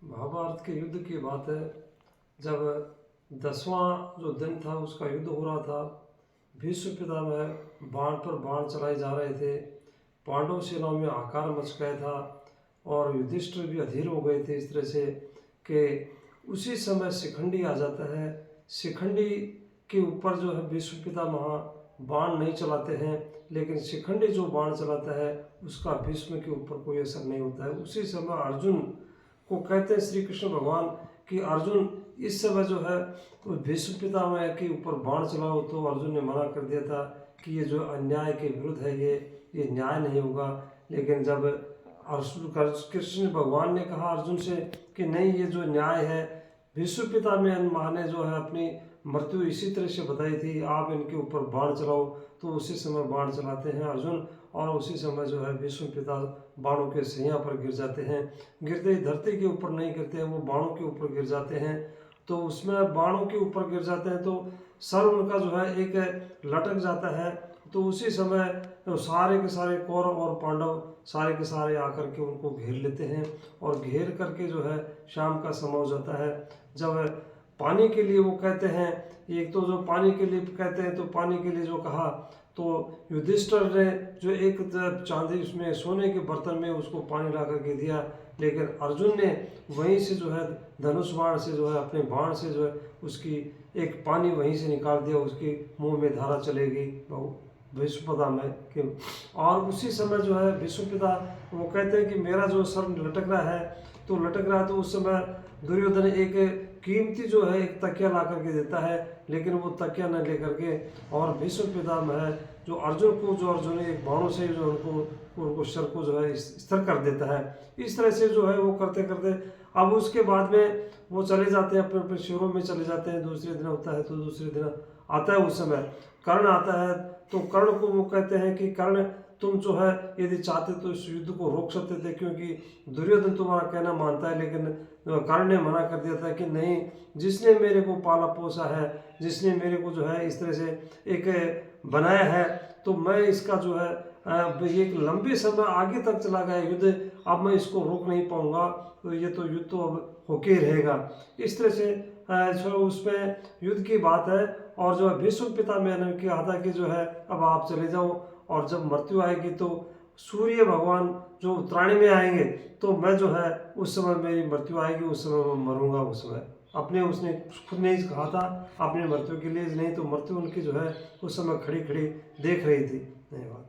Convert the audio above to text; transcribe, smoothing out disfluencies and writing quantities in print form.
महाभारत के युद्ध की बात है। जब 10वां जो दिन था उसका युद्ध हो रहा था, भीष्म पितामह बाण पर बाण चलाए जा रहे थे। पांडव सेनाओं में आकार मच गया था और युधिष्ठिर भी अधीर हो गए थे इस तरह से कि उसी समय शिखंडी आ जाता है। शिखंडी के ऊपर जो है भीष्म पितामह बाण नहीं चलाते हैं, लेकिन शिखंडी जो बाण चलाता है उसका भीष्म के ऊपर कोई असर नहीं होता है। उसी समय अर्जुन को कहते हैं श्री कृष्ण भगवान कि अर्जुन इस समय जो है भीष्म पितामह के ऊपर बाण चलाओ, तो अर्जुन ने मना कर दिया था कि ये जो अन्याय के विरुद्ध है, ये न्याय नहीं होगा। लेकिन जब अर्जुन कृष्ण भगवान ने कहा अर्जुन से कि नहीं, ये जो न्याय है, भीष्म पितामह ने जो है अपनी मृत्यु इसी तरह से बताई थी, आप इनके ऊपर बाण चलाओ, तो उसी समय बाण चलाते हैं अर्जुन, और उसी समय जो है भीष्म पिता बाणों के सैया पर गिर जाते हैं। गिरते ही धरती के ऊपर नहीं गिरते हैं, वो बाणों के ऊपर गिर जाते हैं। तो उसमें बाणों के ऊपर गिर जाते हैं तो सर उनका जो है एक लटक जाता है। तो उसी समय सारे के सारे कौरव और पांडव सारे के सारे आकर के उनको घेर लेते हैं, और घेर करके जो है शाम का समय हो जाता है। जब पानी के लिए वो कहते हैं, एक तो जो पानी के लिए कहते हैं, तो पानी के लिए जो कहा, तो युधिष्ठिर ने जो एक चांदी उसमें सोने के बर्तन में उसको पानी ला करके दिया, लेकिन अर्जुन ने वहीं से जो है धनुष बाण से जो है अपने बाण से जो है उसकी एक पानी वहीं से निकाल दिया, उसकी मुंह में धारा चलेगी भीष्म पितामह के। और उसी समय जो है भीष्म पिता वो कहते हैं कि मेरा जो सर लटक रहा है, तो लटक रहा है, तो उस समय दुर्योधन एक कीमती जो है एक तकिया ला करके देता है, लेकिन वो तकिया न लेकर के और भीष्म पितामह जो अर्जुन एक बाणों से जो उनको सर को जो है स्थिर कर देता है। इस तरह से जो है वो करते करते अब उसके बाद में वो चले जाते हैं, अपने अपने शिविरों में चले जाते हैं। दूसरे दिन होता है, तो दूसरे दिन आता है उस समय कर्ण आता है, तो कर्ण को वो कहते हैं कि कर्ण तुम जो है यदि चाहते तो इस युद्ध को रोक सकते थे, क्योंकि दुर्योधन तुम्हारा कहना मानता है। लेकिन कर्ण ने मना कर दिया था कि नहीं, जिसने मेरे को पाला पोसा है, जिसने मेरे को जो है इस तरह से एक बनाया है, तो मैं इसका जो है एक लंबे समय आगे तक चला गया युद्ध, अब मैं इसको रोक नहीं पाऊंगा, तो ये तो युद्ध तो अब होके रहेगा। इस तरह से जो उसमें युद्ध की बात है। और जो है भीष्म पितामह ने कहा था कि जो है अब आप चले जाओ, और जब मृत्यु आएगी तो सूर्य भगवान जो उत्तरायण में आएंगे, तो मैं जो है उस समय मेरी मृत्यु आएगी, उस समय मैं मरूंगा। उस समय अपने उसने खुद ने कहा था अपनी मृत्यु के लिए, नहीं तो मृत्यु उनकी जो है उस समय खड़ी खड़ी देख रही थी। धन्यवाद।